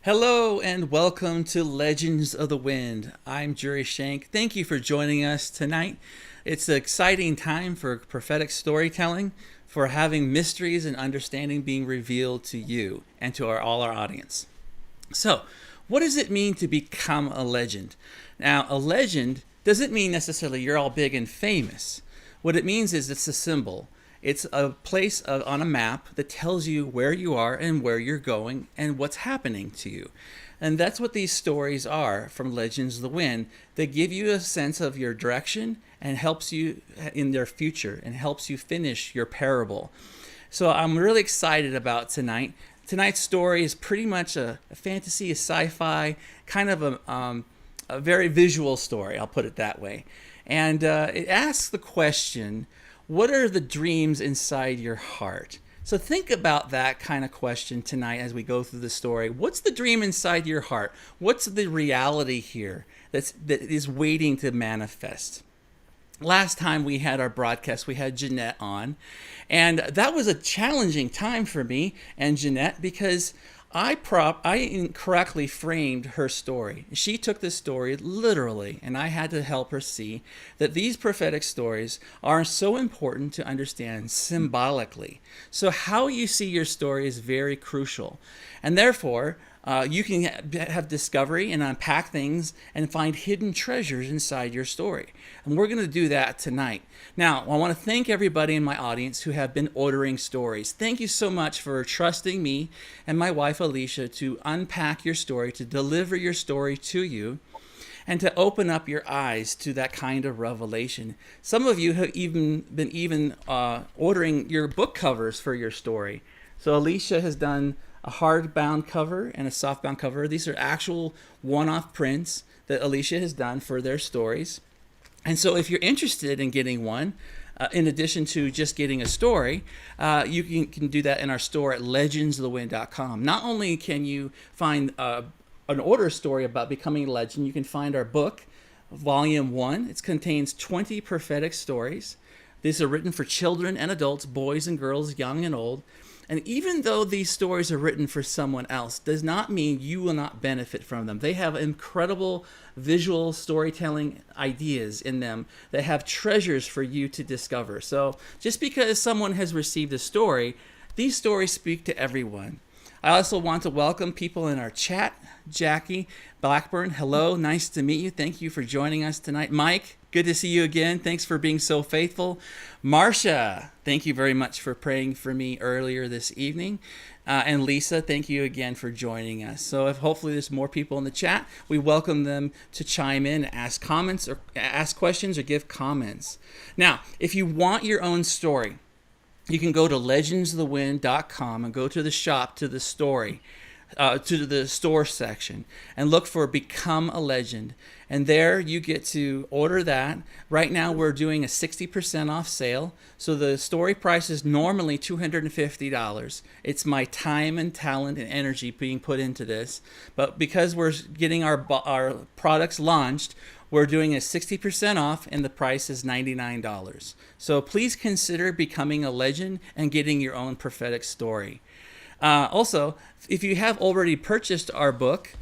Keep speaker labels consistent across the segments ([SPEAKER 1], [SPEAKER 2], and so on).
[SPEAKER 1] Hello and welcome to Legends of the Wind. I'm Jurri Schenck. Thank you for joining us tonight. It's an exciting time for prophetic storytelling, for having mysteries and understanding being revealed to you and to all our audience. So, what does it mean to become a legend? Now, a legend doesn't mean necessarily you're all big and famous. What it means is it's a symbol. It's a place on a map that tells you where you are and where you're going and what's happening to you. And that's what these stories are from Legends of the Wind. They give you a sense of your direction and helps you in their future and helps you finish your parable. So I'm really excited about tonight. Tonight's story is pretty much a fantasy, a sci-fi, kind of a very visual story, I'll put it that way. And it asks the question, what are the dreams inside your heart? So think about that kind of question tonight as we go through the story. What's the dream inside your heart? What's the reality here that is waiting to manifest? Last time we had our broadcast, we had Jeanette on, and that was a challenging time for me and Jeanette because I incorrectly framed her story. She took this story literally, and I had to help her see that these prophetic stories are so important to understand symbolically. So how you see your story is very crucial. And therefore, you can have discovery and unpack things and find hidden treasures inside your story. And we're going to do that tonight. Now, I want to thank everybody in my audience who have been ordering stories. Thank you so much for trusting me and my wife, Alisha, to unpack your story, to deliver your story to you, and to open up your eyes to that kind of revelation. Some of you have even been ordering your book covers for your story. So Alisha has done a hardbound cover and a softbound cover. These are actual one-off prints that Alisha has done for their stories. And so if you're interested in getting one, in addition to just getting a story, you can do that in our store at legendsofthewind.com. Not only can you find an order story about becoming a legend, you can find our book, Volume 1. It contains 20 prophetic stories. These are written for children and adults, boys and girls, young and old. And even though these stories are written for someone else, does not mean you will not benefit from them. They have incredible visual storytelling ideas in them that have treasures for you to discover. So just because someone has received a story, these stories speak to everyone. I also want to welcome people in our chat. Jackie Blackburn, hello, nice to meet you. Thank you for joining us tonight. Mike, good to see you again. Thanks for being so faithful. Marcia, thank you very much for praying for me earlier this evening. And Lisa, thank you again for joining us. So if hopefully there's more people in the chat, we welcome them to chime in, ask comments, or ask questions, or give comments. Now, if you want your own story, you can go to legendsofthewind.com and go to the shop, to the story, to the store section, and look for Become a Legend. And there you get to order that. Right now we're doing a 60% off sale. So the story price is normally $250. It's my time and talent and energy being put into this. But because we're getting our products launched, we're doing a 60% off, and the price is $99. So please consider becoming a legend and getting your own prophetic story. Also, if you have already purchased our book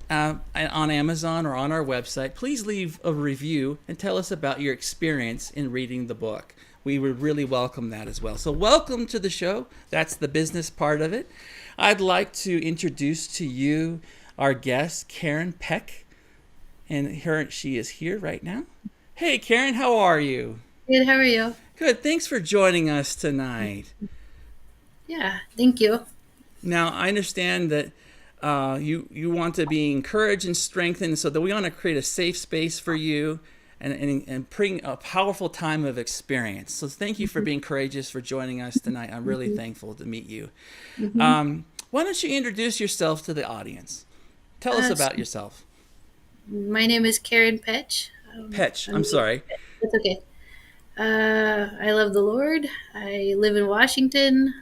[SPEAKER 1] on Amazon or on our website, please leave a review and tell us about your experience in reading the book. We would really welcome that as well. So welcome to the show. That's the business part of it. I'd like to introduce to you our guest, Karon Pech. And she is here right now. Hey, Karon, how are you?
[SPEAKER 2] Good, how are you?
[SPEAKER 1] Good. Thanks for joining us tonight.
[SPEAKER 2] Yeah, thank you.
[SPEAKER 1] Now, I understand that you want to be encouraged and strengthened, so that we want to create a safe space for you and bring a powerful time of experience. So thank you for being courageous, for joining us tonight. I'm really thankful to meet you.
[SPEAKER 2] Mm-hmm.
[SPEAKER 1] Why don't you introduce yourself to the audience? Tell us about yourself.
[SPEAKER 2] My name is Karon Pech.
[SPEAKER 1] Petch,
[SPEAKER 2] I'm
[SPEAKER 1] I'm sorry.
[SPEAKER 2] That's okay. I love the Lord. I live in Washington.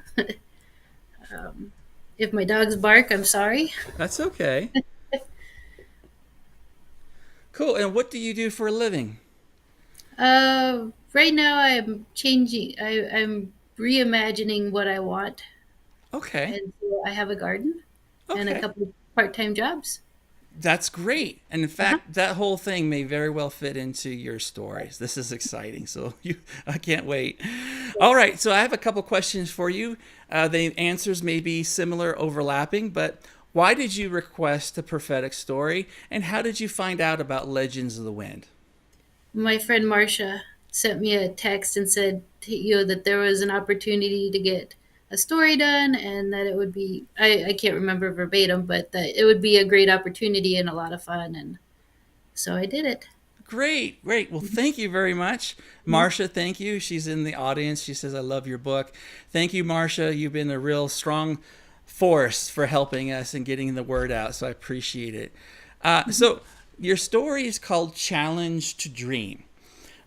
[SPEAKER 2] If my dogs bark, I'm sorry.
[SPEAKER 1] That's okay. Cool. And what do you do for a living?
[SPEAKER 2] Right now I'm changing. I'm reimagining what I want,
[SPEAKER 1] Okay.
[SPEAKER 2] and so I have a garden and a
[SPEAKER 1] Okay.
[SPEAKER 2] couple of part-time jobs.
[SPEAKER 1] That's great. And in
[SPEAKER 2] Uh-huh.
[SPEAKER 1] fact, that whole thing may very well fit into your stories. This is exciting. So I can't wait. All right. So I have a couple questions for you. The answers may be similar, overlapping, but why did you request a prophetic story? And how did you find out about Legends of the Wind?
[SPEAKER 2] My friend Marcia sent me a text and said, that there was an opportunity to get a story done, and that it would be, I can't remember verbatim, but that it would be a great opportunity and a lot of fun. And so I did it.
[SPEAKER 1] Great, great. Well, thank you very much.
[SPEAKER 2] Mhm.
[SPEAKER 1] Marcia, thank you. She's in the audience. She says, I love your book. Thank you, Marcia. You've been a real strong force for helping us and getting the word out, so I appreciate it. So, your story is called Challenge to Dream.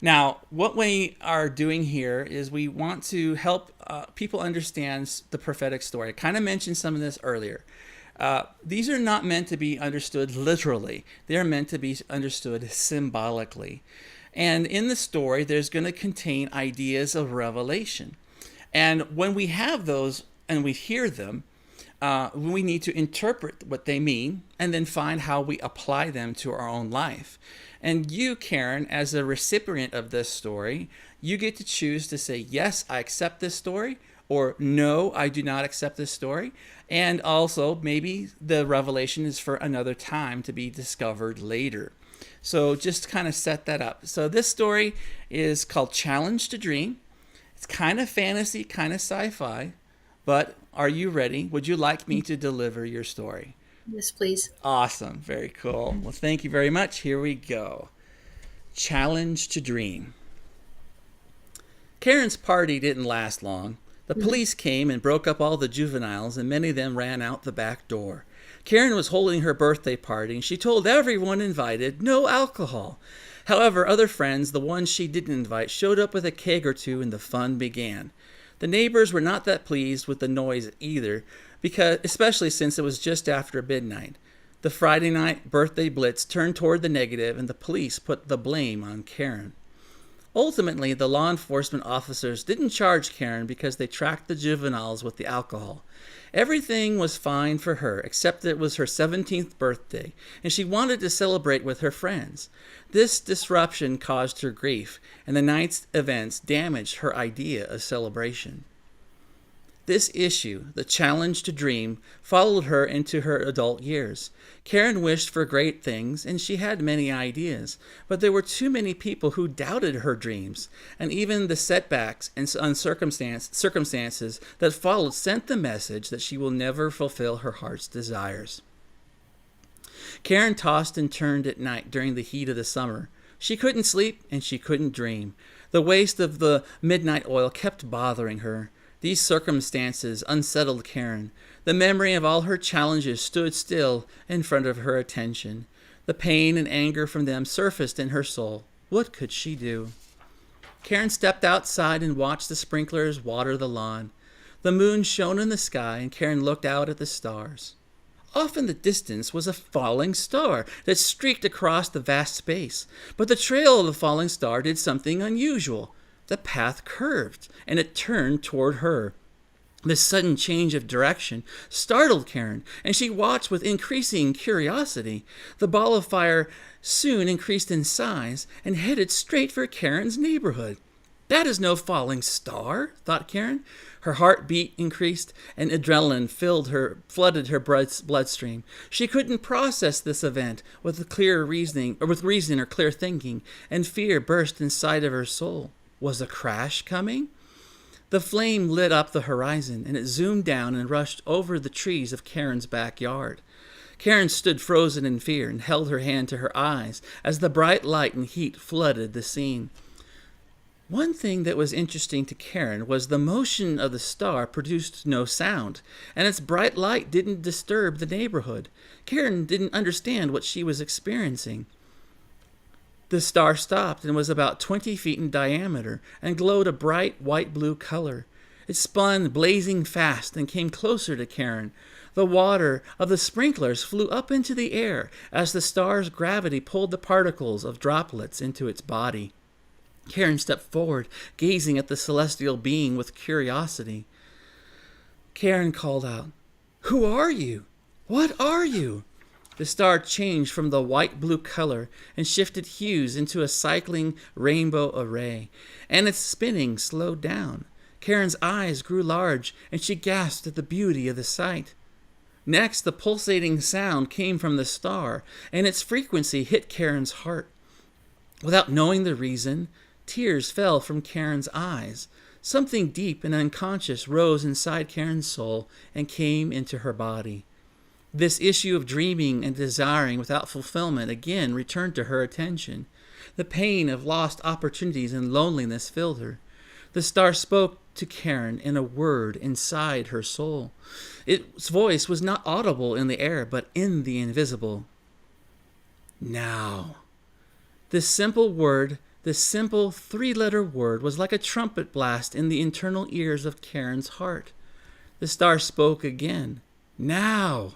[SPEAKER 1] Now, what we are doing here is we want to help people understand the prophetic story. I kind of mentioned some of this earlier. These are not meant to be understood literally. They are meant to be understood symbolically. And in the story, there's going to contain ideas of revelation. And when we have those and we hear them, we need to interpret what they mean and then find how we apply them to our own life. And you, Karon, as a recipient of this story, you get to choose to say, yes, I accept this story, or no, I do not accept this story. And also, maybe the revelation is for another time to be discovered later. So just kind of set that up. So this story is called Challenge to Dream. It's kind of fantasy, kind of sci-fi, but are you ready? Would you like me to deliver your story?
[SPEAKER 2] Yes, please.
[SPEAKER 1] Awesome. Very cool. Well, thank you very much. Here we go. Challenge to Dream. Karon's party didn't last long. The police came and broke up all the juveniles, and many of them ran out the back door. Karon was holding her birthday party, and she told everyone invited no alcohol. However, other friends, the ones she didn't invite, showed up with a keg or two, and the fun began. The neighbors were not that pleased with the noise either, because especially since it was just after midnight. The Friday night birthday blitz turned toward the negative, and the police put the blame on Karon. Ultimately, the law enforcement officers didn't charge Karon because they tracked the juveniles with the alcohol. Everything was fine for her, except it was her 17th birthday, and she wanted to celebrate with her friends. This disruption caused her grief, and the night's events damaged her idea of celebration. This issue, the challenge to dream, followed her into her adult years. Karon wished for great things, and she had many ideas, but there were too many people who doubted her dreams, and even the setbacks and circumstances that followed sent the message that she will never fulfill her heart's desires. Karon tossed and turned at night during the heat of the summer. She couldn't sleep, and she couldn't dream. The waste of the midnight oil kept bothering her. These circumstances unsettled Karon. The memory of all her challenges stood still in front of her attention. The pain and anger from them surfaced in her soul. What could she do? Karon stepped outside and watched the sprinklers water the lawn. The moon shone in the sky, and Karon looked out at the stars. Off in the distance was a falling star that streaked across the vast space. But the trail of the falling star did something unusual. The path curved, and it turned toward her. This sudden change of direction startled Karon, and she watched with increasing curiosity. The ball of fire soon increased in size and headed straight for Karon's neighborhood. That is no falling star, thought Karon. Her heartbeat increased, and adrenaline flooded her bloodstream. She couldn't process this event with reason or clear thinking, and fear burst inside of her soul. Was a crash coming? The flame lit up the horizon, and it zoomed down and rushed over the trees of Karon's backyard. Karon stood frozen in fear and held her hand to her eyes as the bright light and heat flooded the scene. One thing that was interesting to Karon was the motion of the star produced no sound, and its bright light didn't disturb the neighborhood. Karon didn't understand what she was experiencing. The star stopped and was about 20 feet in diameter and glowed a bright white-blue color. It spun blazing fast and came closer to Karon. The water of the sprinklers flew up into the air as the star's gravity pulled the particles of droplets into its body. Karon stepped forward, gazing at the celestial being with curiosity. Karon called out, "Who are you?" What are you? The star changed from the white-blue color and shifted hues into a cycling rainbow array, and its spinning slowed down. Karen's eyes grew large, and she gasped at the beauty of the sight. Next, the pulsating sound came from the star, and its frequency hit Karen's heart. Without knowing the reason, tears fell from Karen's eyes. Something deep and unconscious rose inside Karen's soul and came into her body. This issue of dreaming and desiring without fulfillment again returned to her attention. The pain of lost opportunities and loneliness filled her. The star spoke to Karen in a word inside her soul. Its voice was not audible in the air, but in the invisible. Now. This simple word, this simple three-letter word, was like a trumpet blast in the internal ears of Karen's heart. The star spoke again. Now.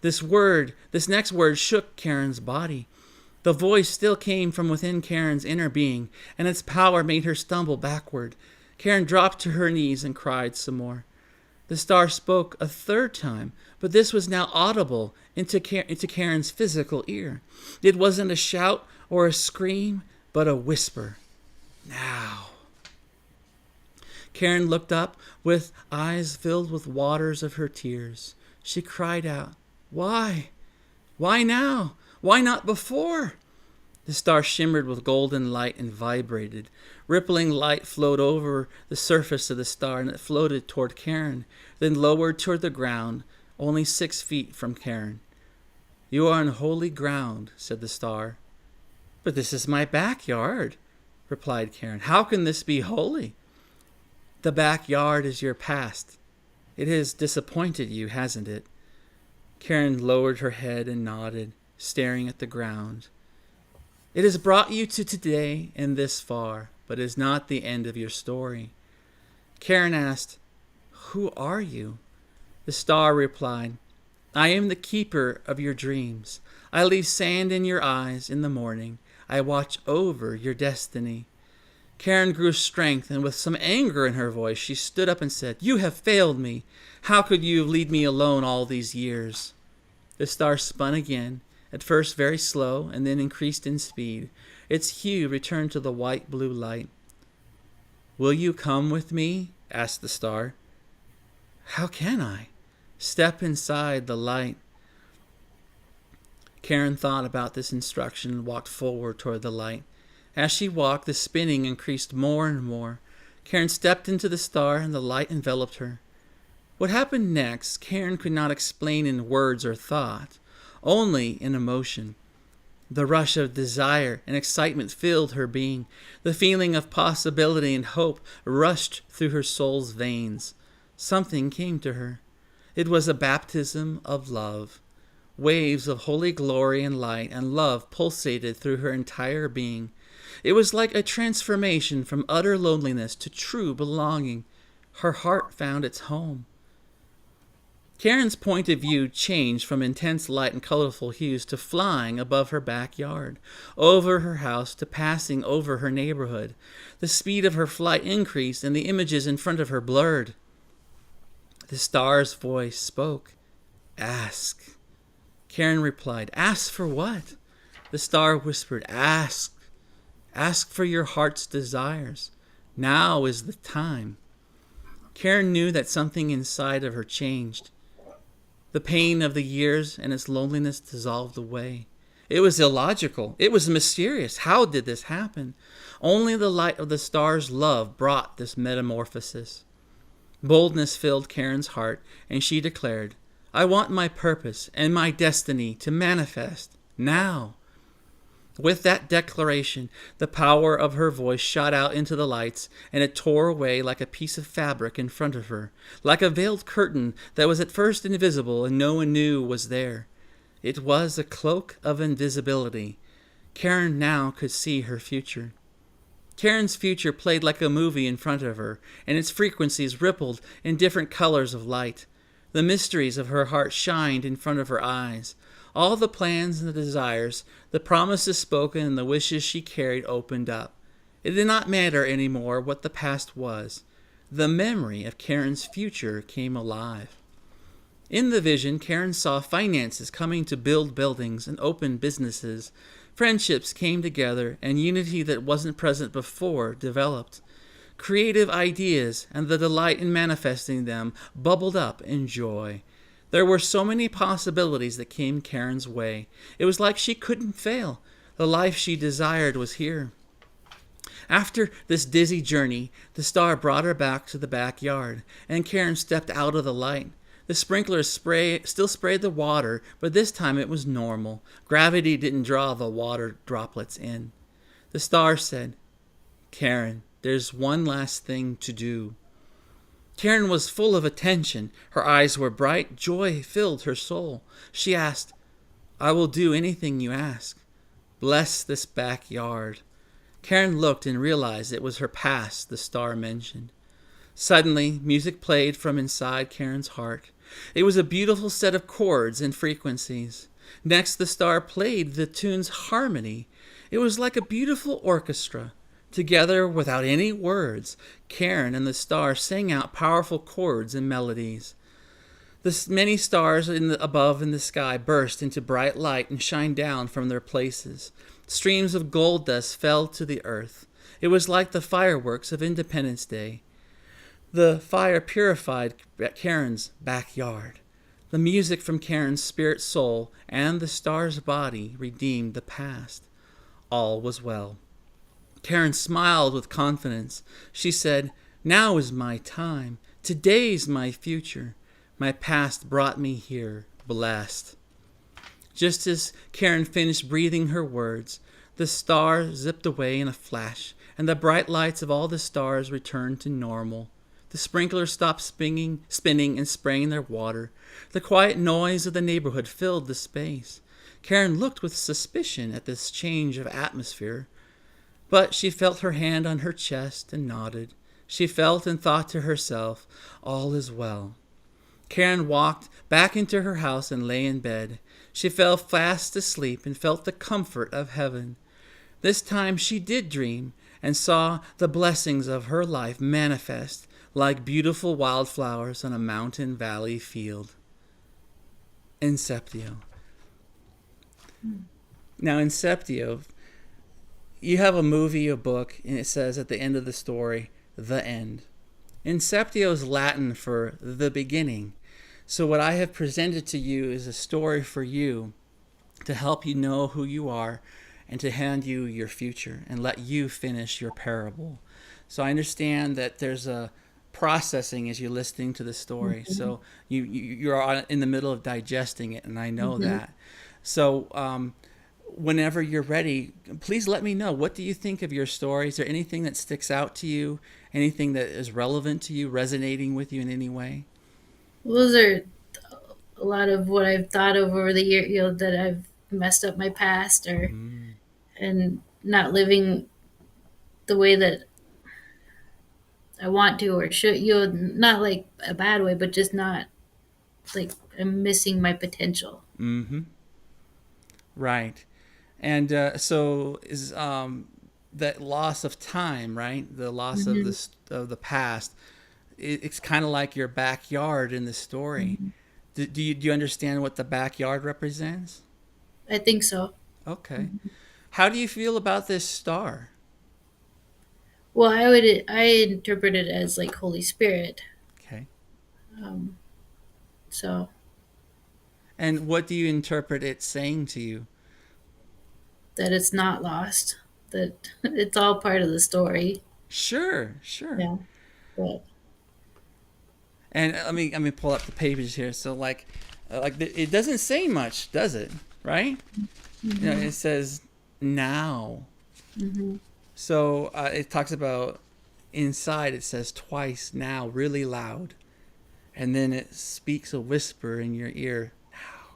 [SPEAKER 1] This next word shook Karen's body. The voice still came from within Karen's inner being, and its power made her stumble backward. Karen dropped to her knees and cried some more. The star spoke a third time, but this was now audible into Karen's physical ear. It wasn't a shout or a scream, but a whisper. Now. Karen looked up with eyes filled with waters of her tears. She cried out, "Why? Why now? Why not before?" The star shimmered with golden light and vibrated. Rippling light flowed over the surface of the star, and it floated toward Karen, then lowered toward the ground, only 6 feet from Karen. "You are on holy ground," said the star. "But this is my backyard," replied Karen. "How can this be holy?" "The backyard is your past. It has disappointed you, hasn't it?" Karen lowered her head and nodded, staring at the ground. "It has brought you to today and this far, but is not the end of your story." Karen asked, "Who are you?" The star replied, "I am the keeper of your dreams. I leave sand in your eyes in the morning. I watch over your destiny." Karen grew strength, and with some anger in her voice, she stood up and said, "You have failed me. How could you leave me alone all these years?" The star spun again, at first very slow, and then increased in speed. Its hue returned to the white-blue light. "Will you come with me?" asked the star. "How can I?" "Step inside the light." Karen thought about this instruction and walked forward toward the light. As she walked, the spinning increased more and more. Karen stepped into the star, and the light enveloped her. What happened next, Karen could not explain in words or thought, only in emotion. The rush of desire and excitement filled her being. The feeling of possibility and hope rushed through her soul's veins. Something came to her. It was a baptism of love. Waves of holy glory and light and love pulsated through her entire being. It was like a transformation from utter loneliness to true belonging. Her heart found its home. Karen's point of view changed from intense light and colorful hues to flying above her backyard, over her house, to passing over her neighborhood. The speed of her flight increased, and the images in front of her blurred. The star's voice spoke. "Ask." Karen replied, "Ask for what?" The star whispered, "Ask. Ask for your heart's desires. Now is the time." Karen knew that something inside of her changed. The pain of the years and its loneliness dissolved away. It was illogical. It was mysterious. How did this happen? Only the light of the star's love brought this metamorphosis. Boldness filled Karen's heart, and she declared, "I want my purpose and my destiny to manifest now." With that declaration, the power of her voice shot out into the lights, and it tore away like a piece of fabric in front of her, like a veiled curtain that was at first invisible and no one knew was there. It was a cloak of invisibility. Karen now could see her future. Karen's future played like a movie in front of her, and its frequencies rippled in different colors of light. The mysteries of her heart shined in front of her eyes. All the plans and the desires, the promises spoken and the wishes she carried opened up. It did not matter anymore what the past was. The memory of Karen's future came alive. In the vision, Karon saw finances coming to build buildings and open businesses. Friendships came together, and unity that wasn't present before developed. Creative ideas and the delight in manifesting them bubbled up in joy. There were so many possibilities that came Karon's way. It was like she couldn't fail. The life she desired was here. After this dizzy journey, the star brought her back to the backyard, and Karon stepped out of the light. The sprinklers still sprayed the water, but this time it was normal. Gravity didn't draw the water droplets in. The star said, "Karon, there's one last thing to do." Karon was full of attention. Her eyes were bright. Joy filled her soul. She asked, "I will do anything you ask. Bless this backyard." Karon looked and realized it was her past the star mentioned. Suddenly, music played from inside Karon's heart. It was a beautiful set of chords and frequencies. Next, the star played the tune's harmony. It was like a beautiful orchestra. Together, without any words, Karon and the star sang out powerful chords and melodies. The many stars above in the sky burst into bright light and shined down from their places. Streams of gold dust fell to the earth. It was like the fireworks of Independence Day. The fire purified Karon's backyard. The music from Karon's spirit soul and the star's body redeemed the past. All was well. Karon smiled with confidence. She said, "Now is my time. Today's my future. My past brought me here, blessed." Just as Karon finished breathing her words, the star zipped away in a flash, and the bright lights of all the stars returned to normal. The sprinklers stopped spinning and spraying their water. The quiet noise of the neighborhood filled the space. Karon looked with suspicion at this change of atmosphere, but she felt her hand on her chest and nodded. She felt and thought to herself, "All is well." Karon walked back into her house and lay in bed. She fell fast asleep and felt the comfort of heaven. This time she did dream and saw the blessings of her life manifest like beautiful wildflowers on a mountain valley field. Inceptio. Now, Inceptio, you have a movie, a book, and it says at the end of the story, the end. Inceptio is Latin for the beginning. So what I have presented to you is a story for you to help you know who you are and to hand you your future and let you finish your parable. So I understand that there's a processing as you're listening to the story. Mm-hmm. So you're in the middle of digesting it, and I know that. So whenever you're ready, please let me know. What do you think of your story? Is there anything that sticks out to you? Anything that is relevant to you, resonating with you in any way?
[SPEAKER 2] Those are a lot of what I've thought of over the year, that I've messed up my past and not living the way that I want to or should, not like a bad way, but just not like I'm missing my potential.
[SPEAKER 1] Mm-hmm. Right. And so is that loss of time, right? The loss of the past. It's kind of like your backyard in the story. Do you understand what the backyard represents?
[SPEAKER 2] I think so.
[SPEAKER 1] Okay. How do you feel about this star?
[SPEAKER 2] Well, I interpret it as like Holy Spirit.
[SPEAKER 1] Okay.
[SPEAKER 2] So.
[SPEAKER 1] And what do you interpret it saying to you?
[SPEAKER 2] That it's not lost. That it's all part of the story.
[SPEAKER 1] Sure.
[SPEAKER 2] Yeah. But.
[SPEAKER 1] And let me pull up the pages here. So like it doesn't say much, does it? Right? You know, it says now. So it talks about inside. It says twice now, really loud, and then it speaks a whisper in your ear now,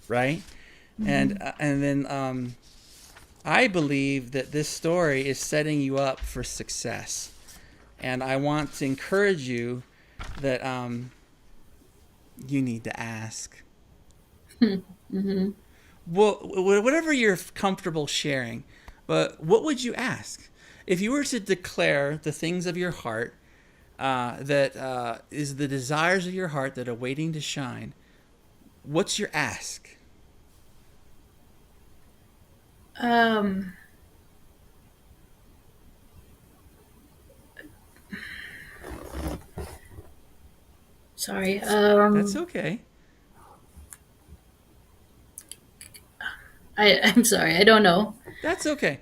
[SPEAKER 1] right? And then I believe that this story is setting you up for success, and I want to encourage you that you need to ask. Well, whatever you're comfortable sharing, but what would you ask? If you were to declare the things of your heart that is the desires of your heart that are waiting to shine, What's your ask?
[SPEAKER 2] Um, sorry.
[SPEAKER 1] That's okay.
[SPEAKER 2] I'm sorry. I don't know.
[SPEAKER 1] That's okay.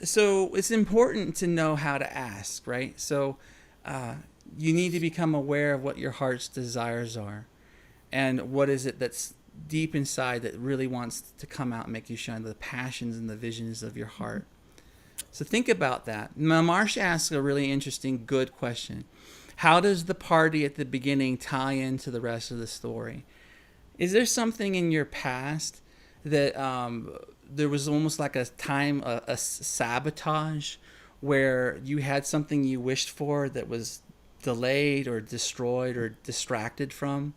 [SPEAKER 1] So it's important to know how to ask, right? So uh, you need to become aware of what your heart's desires are, and what is it that's deep inside that really wants to come out and make you shine, the passions and the visions of your heart. So think about that. Now, Marsh asks a really interesting, good question. How does the party at the beginning tie into the rest of the story? Is there something in your past that there was almost like a time, a sabotage, where you had something you wished for that was delayed or destroyed or distracted from?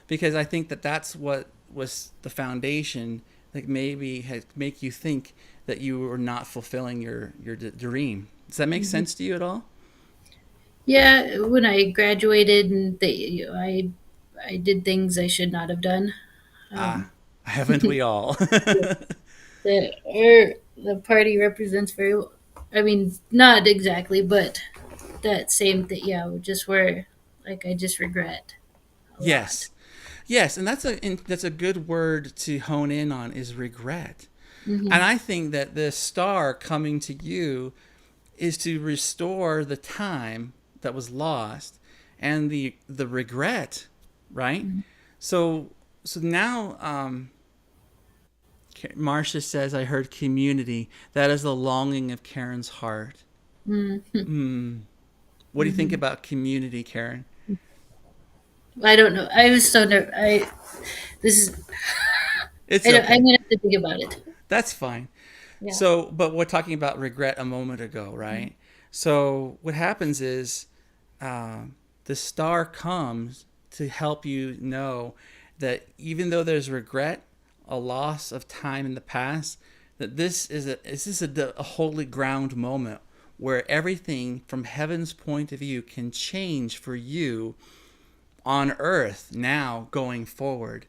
[SPEAKER 1] Because I think that that's what was the foundation that maybe had make you think that you were not fulfilling your dream. Does that make
[SPEAKER 2] Mhm.
[SPEAKER 1] sense to you at all?
[SPEAKER 2] Yeah, when I graduated and I did things I should not have done. Um,
[SPEAKER 1] Ah, haven't we all?
[SPEAKER 2] the party represents very. I mean, not exactly, but that same thing. Yeah, just where like I just regret a lot.
[SPEAKER 1] Yes. Yes, and that's a good word to hone in on, is regret. And
[SPEAKER 2] Hmm.
[SPEAKER 1] I think that the star coming to you is to restore the time that was lost and the regret, right?
[SPEAKER 2] Hmm.
[SPEAKER 1] So now Marcia says, I heard community. That is the longing of Karen's heart.
[SPEAKER 2] Hmm.
[SPEAKER 1] Hmm. What do you think
[SPEAKER 2] Hmm.
[SPEAKER 1] about community, Karen?
[SPEAKER 2] I don't know. I was so nervous. I this is.
[SPEAKER 1] It's
[SPEAKER 2] I don't, I'm
[SPEAKER 1] okay.
[SPEAKER 2] gonna have to think about it.
[SPEAKER 1] That's fine.
[SPEAKER 2] Yeah.
[SPEAKER 1] So, but we're talking about regret a moment ago, right? So, what happens is the star comes to help you know that even though there's regret, a loss of time in the past, that this is a holy ground moment where everything from heaven's point of view can change for you on earth now going forward.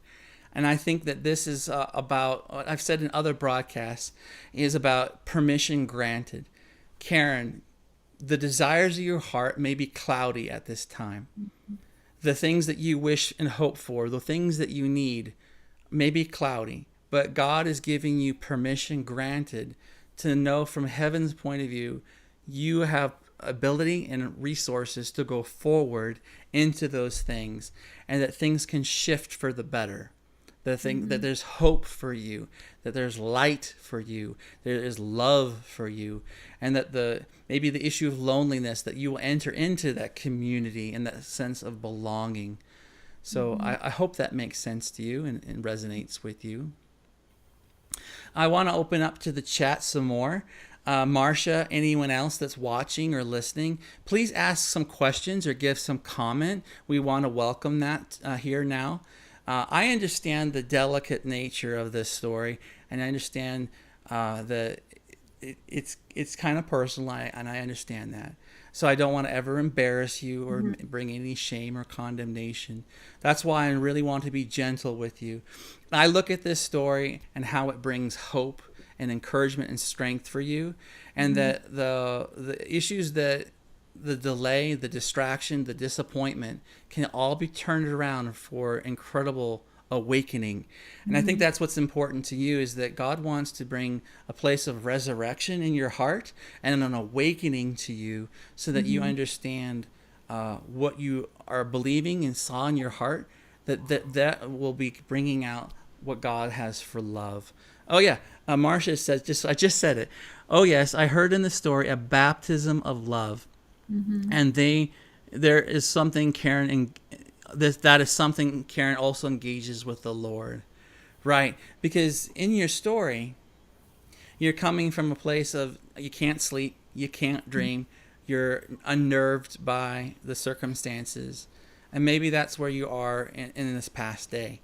[SPEAKER 1] And I think that this is about, what I've said in other broadcasts, is about permission granted. Karen, the desires of your heart may be cloudy at this time. The things that you wish and hope for, the things that you need, may be cloudy. But God is giving you permission granted to know from heaven's point of view, you have ability and resources to go forward into those things, and that things can shift for the better. That
[SPEAKER 2] Hmm.
[SPEAKER 1] there's hope for you, that there's light for you, there is love for you, and that the maybe the issue of loneliness, that you will enter into that community and that sense of belonging. So
[SPEAKER 2] Hmm.
[SPEAKER 1] I hope that makes sense to you and resonates with you. I want to open up to the chat some more. Marcia, anyone else that's watching or listening, please ask some questions or give some comment. We want to welcome that here now. I understand the delicate nature of this story, and I understand that it's kind of personal, and I understand that. So I don't want to ever embarrass you or
[SPEAKER 2] Hmm.
[SPEAKER 1] bring any shame or condemnation. That's why I really want to be gentle with you. I look at this story and how it brings hope and encouragement and strength for you, and
[SPEAKER 2] Hmm.
[SPEAKER 1] that the issues that the delay, the distraction, the disappointment can all be turned around for incredible awakening. And I think
[SPEAKER 2] Hmm.
[SPEAKER 1] that's what's important to you, is that God wants to bring a place of resurrection in your heart and an awakening to you, so that you
[SPEAKER 2] Hmm.
[SPEAKER 1] understand what you are believing and saw in your heart, that will be bringing out what God has for love. Oh yeah, Marcia says, I just said it. Oh yes, I heard in the story a baptism of love,
[SPEAKER 2] Hmm.
[SPEAKER 1] and there is something Karen, and that is something Karen also engages with the Lord, right? Because in your story, you're coming from a place of you can't sleep, you can't dream, you're unnerved by the circumstances, and maybe that's where you are in this past day.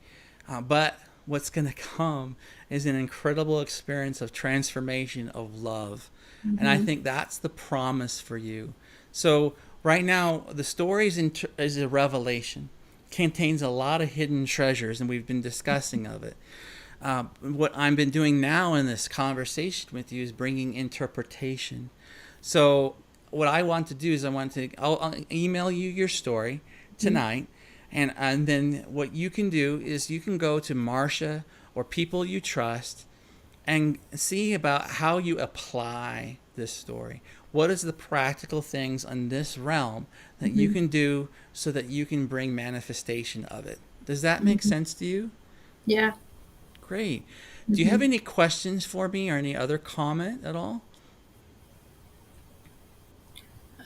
[SPEAKER 1] But what's going to come is an incredible experience of transformation, of love. And I
[SPEAKER 2] Hmm.
[SPEAKER 1] think that's the promise for you. So, right now, the story is a revelation. contains a lot of hidden treasures, and we've been discussing of it. What I've been doing now in this conversation with you is bringing interpretation. So what I want to do is I'll email you your story tonight, and then what you can do is you can go to Marcia or people you trust and see about how you apply this story. What is the practical things in this realm that you can do so that you can bring manifestation of it? Does that make sense to you?
[SPEAKER 2] Yeah.
[SPEAKER 1] Great. Do you have any questions for me or any other comment at all?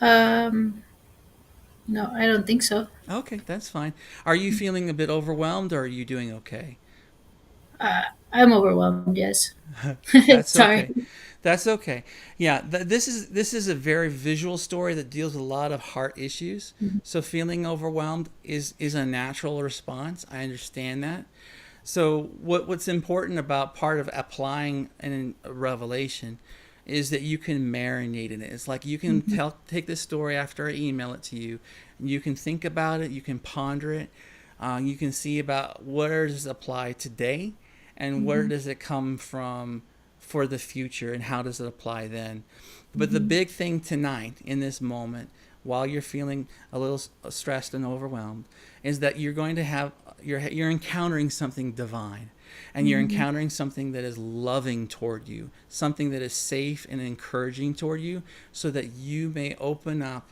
[SPEAKER 2] No, I don't think so.
[SPEAKER 1] Okay, that's fine. Are you feeling a bit overwhelmed, or are you doing okay?
[SPEAKER 2] I'm overwhelmed. Yes.
[SPEAKER 1] That's
[SPEAKER 2] Sorry.
[SPEAKER 1] okay. That's okay. Yeah, this is a very visual story that deals with a lot of heart issues. So feeling overwhelmed is a natural response. I understand that. So what's important about part of applying a revelation is that you can marinate in it. It's like you can take this story after I email it to you, and you can think about it, you can ponder it, you can see about where does it apply today, and where does it come from for the future, and how does it apply then. But the big thing tonight in this moment, while you're feeling a little stressed and overwhelmed, is that you're going to have you're encountering something divine, and you're encountering something that is loving toward you, something that is safe and encouraging toward you, so that you may open up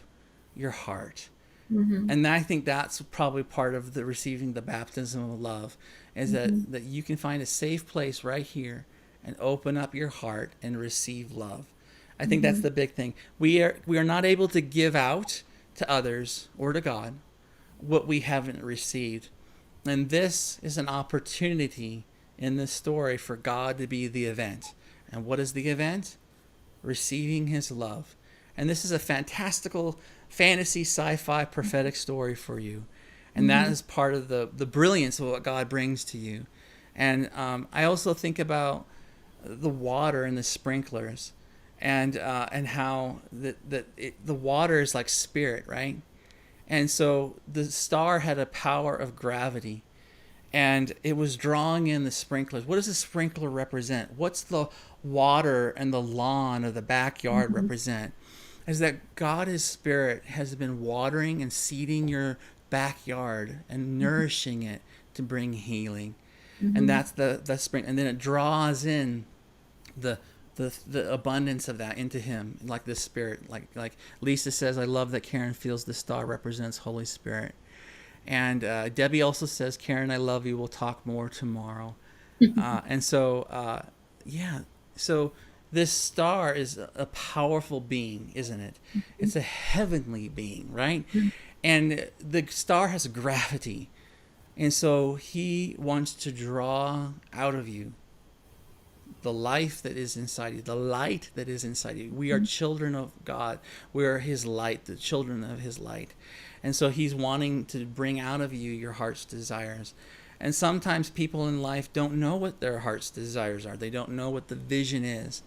[SPEAKER 1] your heart. And I think that's probably part of the receiving the baptism of love, is that you can find a safe place right here and open up your heart and receive love. I think that's the big thing. We are not able to give out to others or to God what we haven't received. And this is an opportunity in this story for God to be the event. And what is the event? Receiving his love. And this is a fantastical fantasy sci-fi prophetic story for you. And that is part of the brilliance of what God brings to you. And I also think about the water and the sprinklers, and how the water is like spirit, right? And so the star had a power of gravity, and it was drawing in the sprinklers. What does the sprinkler represent? What's the water and the lawn of the backyard represent? Is that God, his spirit, has been watering and seeding your backyard and nourishing it to bring healing. And that's the spring. And then it draws in the abundance of that into him, like the spirit. Like Lisa says, I love that Karon feels the star represents Holy Spirit. And Debbie also says, Karon, I love you. We'll talk more tomorrow. And so, so this star is a powerful being, isn't it? It's a heavenly being, right? And the star has gravity. And so he wants to draw out of you the life that is inside you, the light that is inside you. We are children of God. We are his light, the children of his light. And so he's wanting to bring out of you your heart's desires. And sometimes people in life don't know what their heart's desires are. They don't know what the vision is.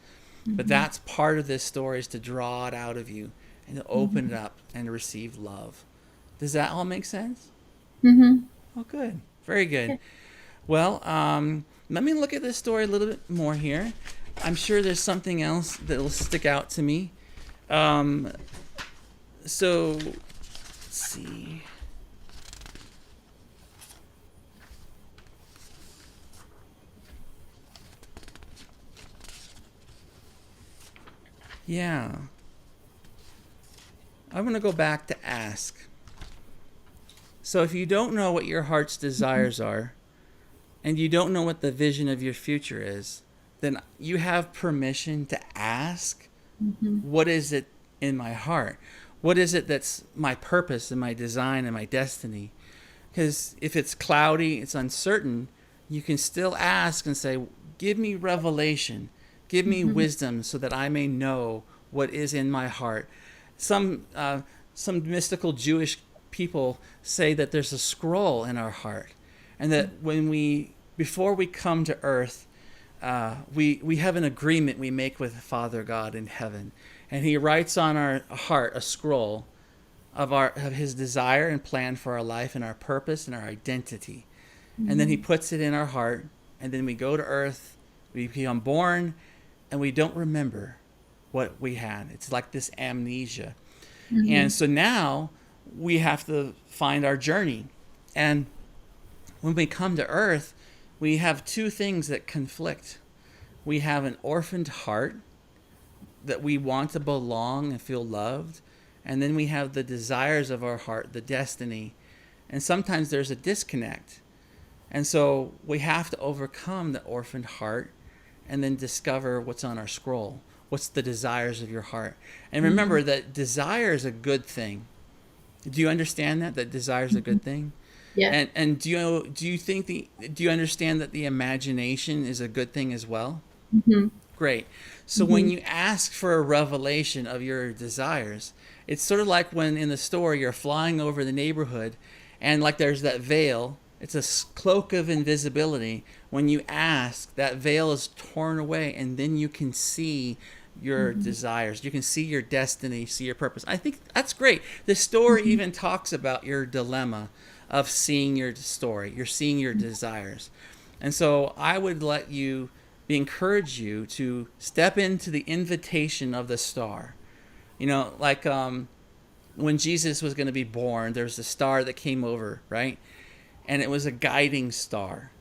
[SPEAKER 1] But that's part of this story, is to draw it out of you and to open it up and receive love. Does that all make sense? Oh, good. Very good. Well, let me look at this story a little bit more here. I'm sure there's something else that will stick out to me. So, let's see. Yeah. I'm going to go back to ask. So if you don't know what your heart's desires are, and you don't know what the vision of your future is, then you have permission to ask, what is it in my heart? What is it that's my purpose and my design and my destiny? Because if it's cloudy, it's uncertain, you can still ask and say, give me revelation, give me wisdom so that I may know what is in my heart. Some mystical Jewish people say that there's a scroll in our heart, and that before we come to earth, we have an agreement we make with Father God in heaven, and he writes on our heart a scroll of his desire and plan for our life and our purpose and our identity. And then he puts it in our heart, and then we go to earth, we become born, and we don't remember what we had. It's like this amnesia. And so now we have to find our journey. And when we come to earth, we have two things that conflict. We have an orphaned heart that we want to belong and feel loved. And then we have the desires of our heart, the destiny. And sometimes there's a disconnect. And so we have to overcome the orphaned heart and then discover what's on our scroll. What's the desires of your heart? And remember that desire is a good thing. Do you understand that desire is a good thing?
[SPEAKER 2] Yeah.
[SPEAKER 1] And do you understand that the imagination is a good thing as well? Great. So when you ask for a revelation of your desires, it's sort of like when in the story you're flying over the neighborhood and like there's that veil. It's a cloak of invisibility. When you ask, that veil is torn away, and then you can see your desires. You can see your destiny, see your purpose. I think that's great. The story even talks about your dilemma of seeing your story. You're seeing your desires. And so I would encourage you to step into the invitation of the star. You know, like when Jesus was going to be born, there was a star that came over, right? And it was a guiding star.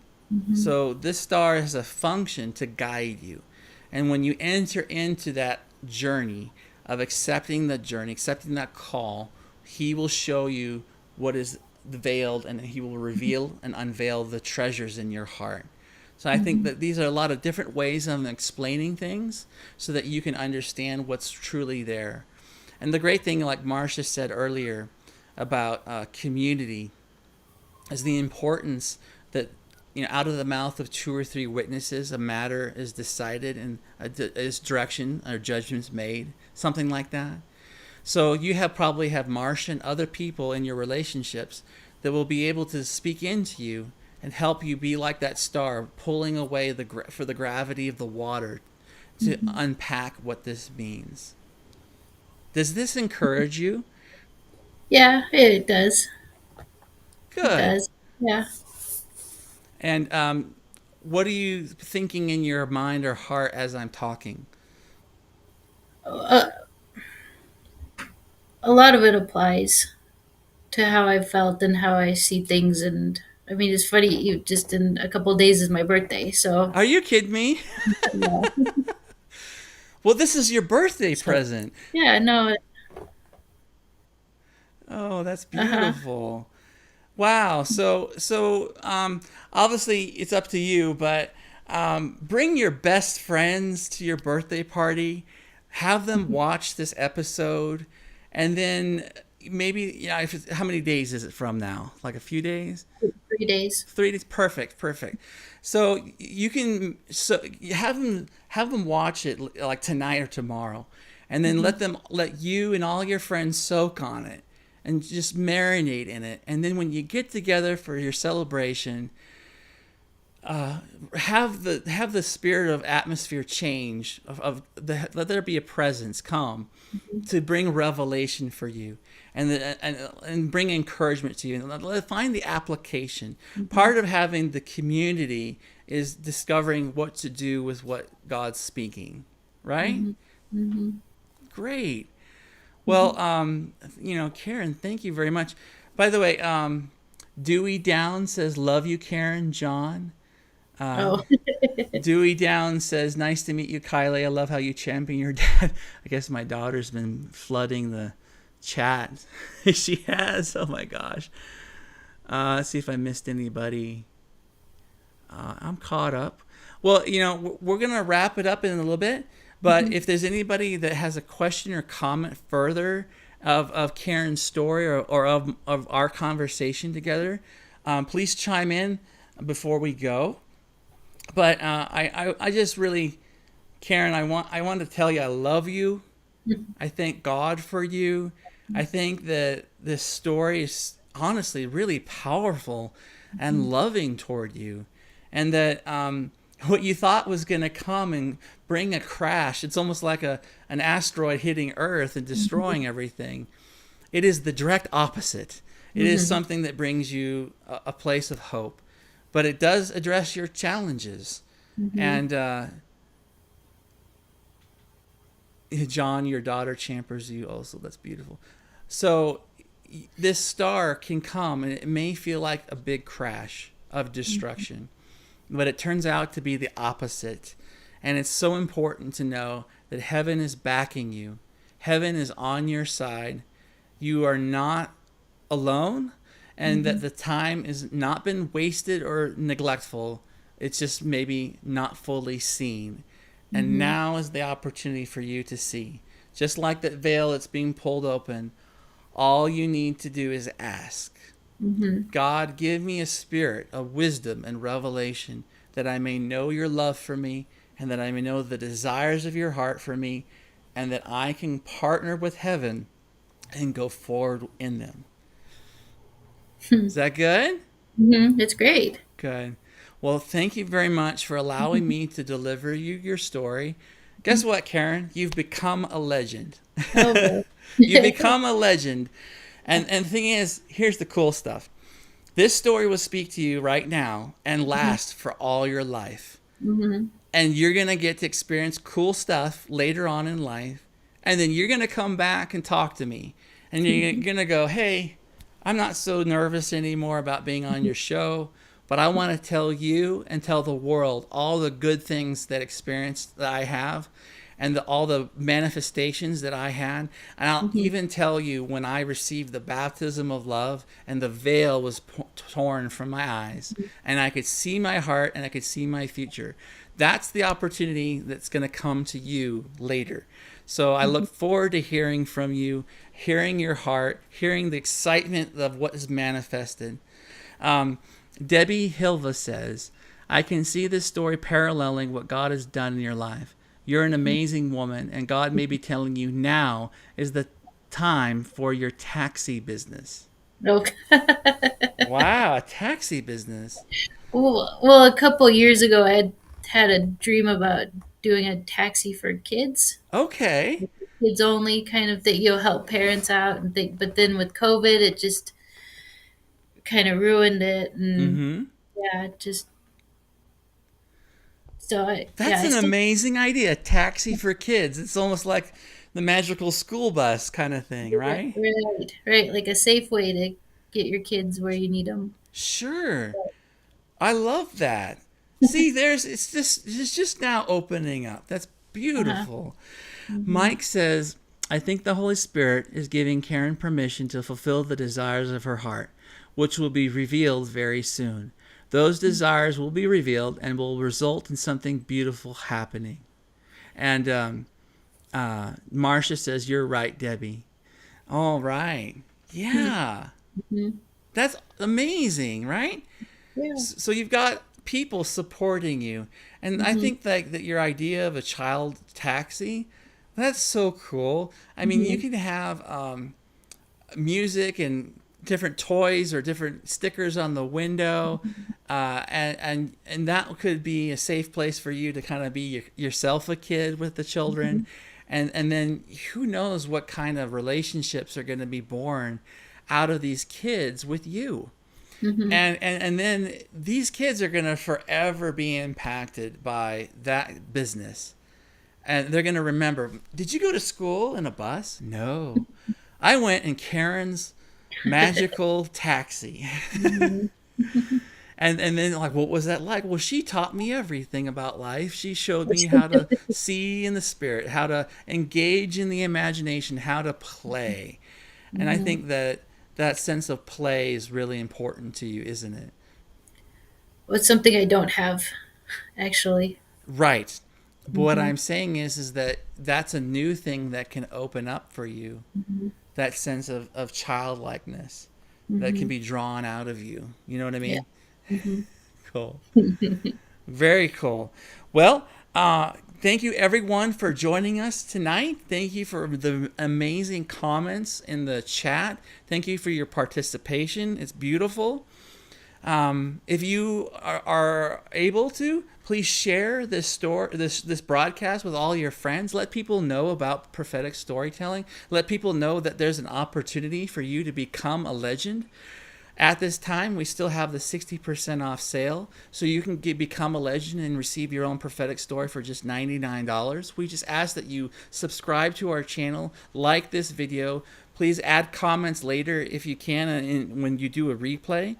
[SPEAKER 1] So this star has a function to guide you. And when you enter into that journey of accepting the journey, accepting that call, he will show you what is veiled, and he will reveal and unveil the treasures in your heart. So I think that these are a lot of different ways of explaining things so that you can understand what's truly there. And the great thing, like Marcia said earlier about community, is the importance that, you know, out of the mouth of 2 or 3 witnesses, a matter is decided and is direction or judgments made, something like that. So you probably have Marcia and other people in your relationships that will be able to speak into you and help you be like that star, pulling away for the gravity of the water to unpack what this means. Does this encourage you?
[SPEAKER 2] Yeah, it does.
[SPEAKER 1] Good.
[SPEAKER 2] It does. Yeah.
[SPEAKER 1] And what are you thinking in your mind or heart as I'm talking?
[SPEAKER 2] A lot of it applies to how I felt and how I see things. And I mean, it's funny, just in a couple of days is my birthday. So,
[SPEAKER 1] Are you kidding me?
[SPEAKER 2] yeah.
[SPEAKER 1] Well, this is your birthday present.
[SPEAKER 2] Yeah, no.
[SPEAKER 1] Oh, that's
[SPEAKER 2] Uh-huh.
[SPEAKER 1] beautiful. Wow. So obviously it's up to you, but bring your best friends to your birthday party, have them watch this episode, and then maybe, you know, how many days is it from now? Like a few days?
[SPEAKER 2] 3 days.
[SPEAKER 1] 3 days. Perfect. So you have them watch it like tonight or tomorrow, and then let you and all your friends soak on it and just marinate in it. And then when you get together for your celebration, have the spirit of atmosphere change, let there be a presence come to bring revelation for you, and bring encouragement to you, and find the application. Part of having the community is discovering what to do with what God's speaking, right? Great. Well, you know, Karen, thank you very much. By the way, Dewey Down says, "Love you, Karen." John.
[SPEAKER 2] Oh.
[SPEAKER 1] Dewey Down says, "Nice to meet you, Kylie. I love how you champion your dad." I guess my daughter's been flooding the chat. She has. Oh my gosh. Let's see if I missed anybody. I'm caught up. Well, you know, we're gonna wrap it up in a little bit. But if there's anybody that has a question or comment further of Karen's story or of our conversation together, please chime in before we go. But I just really, Karen, I want to tell you I love you. I thank God for you. I think that this story is honestly really powerful and loving toward you, and that what you thought was going to come and bring a crash, it's almost like an asteroid hitting Earth and destroying everything. It is the direct opposite. It is
[SPEAKER 2] Mm-hmm.
[SPEAKER 1] something that brings you a place of hope, but it does address your challenges.
[SPEAKER 2] Mm-hmm.
[SPEAKER 1] And John, your daughter champers you also. That's beautiful. So this star can come and it may feel like a big crash of destruction, but it turns out to be the opposite. And it's so important to know that heaven is backing you. Heaven is on your side. You are not alone, and that the time has not been wasted or neglectful. It's just maybe not fully seen. And
[SPEAKER 2] Mm-hmm.
[SPEAKER 1] now is the opportunity for you to see. Just like that veil that's being pulled open, all you need to do is ask.
[SPEAKER 2] Mm-hmm.
[SPEAKER 1] God, give me a spirit of wisdom and revelation that I may know your love for me and that I may know the desires of your heart for me and that I can partner with heaven and go forward in them. Is that good?
[SPEAKER 2] Mm-hmm. It's great.
[SPEAKER 1] Good. Well, thank you very much for allowing me to deliver you your story. Guess what, Karon? You've become a legend.
[SPEAKER 2] Oh, boy.
[SPEAKER 1] You become a legend. And the thing is, here's the cool stuff. This story will speak to you right now and last for all your life.
[SPEAKER 2] Mm-hmm.
[SPEAKER 1] And you're going to get to experience cool stuff later on in life. And then you're going to come back and talk to me. And you're going to go, hey, I'm not so nervous anymore about being on your show, but I want to tell you and tell the world all the good things that I have and all the manifestations that I had. And I'll even tell you when I received the baptism of love and the veil was torn from my eyes and I could see my heart and I could see my future. That's the opportunity that's going to come to you later. So I look forward to hearing from you, hearing your heart, hearing the excitement of what is manifested. Debbie Hilva says, I can see this story paralleling what God has done in your life. You're an amazing woman, and God may be telling you now is the time for your taxi business.
[SPEAKER 2] Okay.
[SPEAKER 1] Wow, a taxi business.
[SPEAKER 2] Well, a couple years ago, I had a dream about doing a taxi for kids.
[SPEAKER 1] Okay.
[SPEAKER 2] Kids only kind of that you'll help parents out and think, but then with COVID, it just kind of ruined it. And
[SPEAKER 1] Mm-hmm.
[SPEAKER 2] yeah, just so
[SPEAKER 1] That's
[SPEAKER 2] I
[SPEAKER 1] an
[SPEAKER 2] still,
[SPEAKER 1] amazing idea. Taxi for kids. It's almost like the magical school bus kind of thing, right?
[SPEAKER 2] right, like a safe way to get your kids where you need them.
[SPEAKER 1] Sure. I love that. See, it's just now opening up. That's
[SPEAKER 2] Uh-huh.
[SPEAKER 1] beautiful.
[SPEAKER 2] Mm-hmm.
[SPEAKER 1] Mike says, I think the Holy Spirit is giving Karon permission to fulfill the desires of her heart, which will be revealed very soon. Those desires will be revealed and will result in something beautiful happening. And Marcia says, you're right, Debbie. All right. Yeah.
[SPEAKER 2] Mm-hmm.
[SPEAKER 1] That's amazing, right?
[SPEAKER 2] Yeah.
[SPEAKER 1] So you've got people supporting you. And I
[SPEAKER 2] Mm-hmm.
[SPEAKER 1] think that your idea of a child taxi, that's so cool. I mean, you
[SPEAKER 2] Mm-hmm.
[SPEAKER 1] can have music and different toys or different stickers on the window, and that could be a safe place for you to kind of be yourself a kid with the children, and then who knows what kind of relationships are going to be born out of these kids with you.
[SPEAKER 2] Mm-hmm.
[SPEAKER 1] And then these kids are going to forever be impacted by that business. And they're going to remember, did you go to school in a bus? No. I went in Karon's magical taxi.
[SPEAKER 2] Mm-hmm.
[SPEAKER 1] And then like, what was that like? Well, she taught me everything about life. She showed me how to see in the spirit, how to engage in the imagination, how to play. And I think that sense of play is really important to you, isn't it?
[SPEAKER 2] Well, it's something I don't have, actually.
[SPEAKER 1] Right. But what
[SPEAKER 2] Mm-hmm.
[SPEAKER 1] I'm saying is that that's a new thing that can open up for you.
[SPEAKER 2] Mm-hmm.
[SPEAKER 1] That sense of childlikeness that can
[SPEAKER 2] Mm-hmm.
[SPEAKER 1] be drawn out of you. You know what I
[SPEAKER 2] Yeah.
[SPEAKER 1] mean?
[SPEAKER 2] Mm-hmm.
[SPEAKER 1] Cool. Very cool. Well, thank you everyone for joining us tonight. Thank you for the amazing comments in the chat. Thank you for your participation. It's beautiful. If you are able to, please share this story, this broadcast with all your friends. Let people know about prophetic storytelling. Let people know that there's an opportunity for you to become a legend. At this time, we still have the 60% off sale, so you can become a legend and receive your own prophetic story for just $99. We just ask that you subscribe to our channel, like this video. Please add comments later if you can when you do a replay.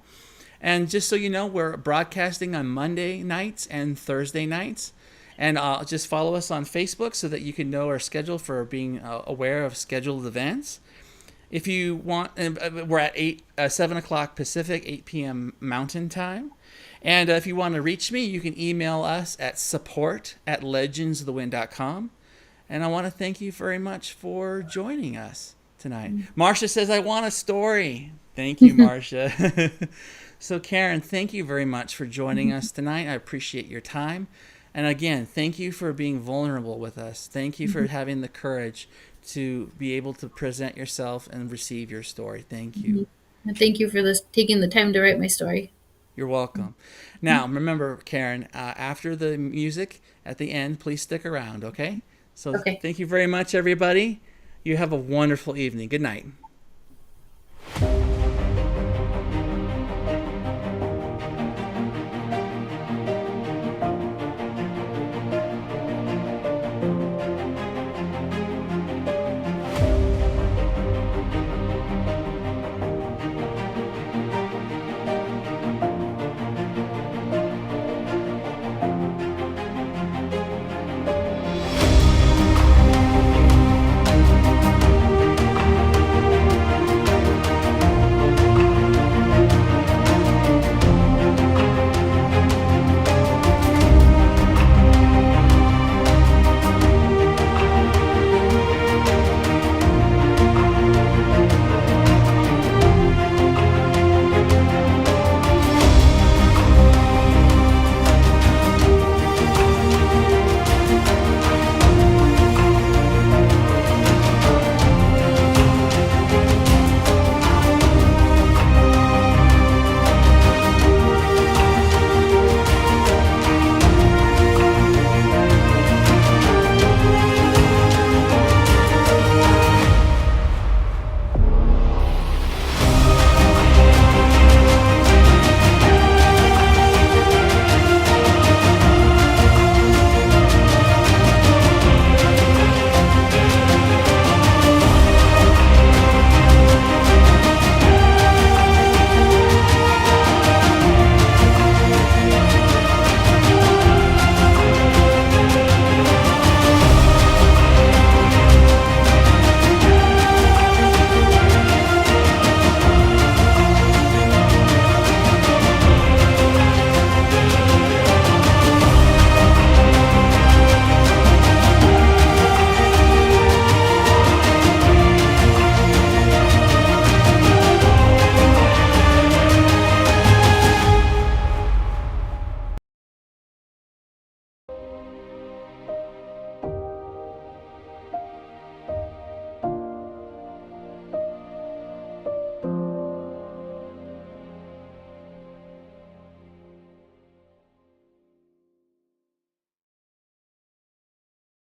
[SPEAKER 1] And just so you know, we're broadcasting on Monday nights and Thursday nights. And just follow us on Facebook so that you can know our schedule for being aware of scheduled events. If you want, we're at 7 o'clock Pacific, 8 p.m. Mountain Time. And if you want to reach me, you can email us at support@legendsofthewind.com. And I want to thank you very much for joining us tonight. Marcia says, I want a story. Thank you, Marcia. So, Karon, thank you very much for joining us tonight. I appreciate your time. And again, thank you for being vulnerable with us. Thank you for having the courage to be able to present yourself and receive your story. Thank you.
[SPEAKER 2] And thank you for taking the time to write my story.
[SPEAKER 1] You're welcome. Now, remember, Karon, after the music at the end, please stick around, okay? So
[SPEAKER 2] Okay.
[SPEAKER 1] Thank you very much, everybody. You have a wonderful evening. Good night.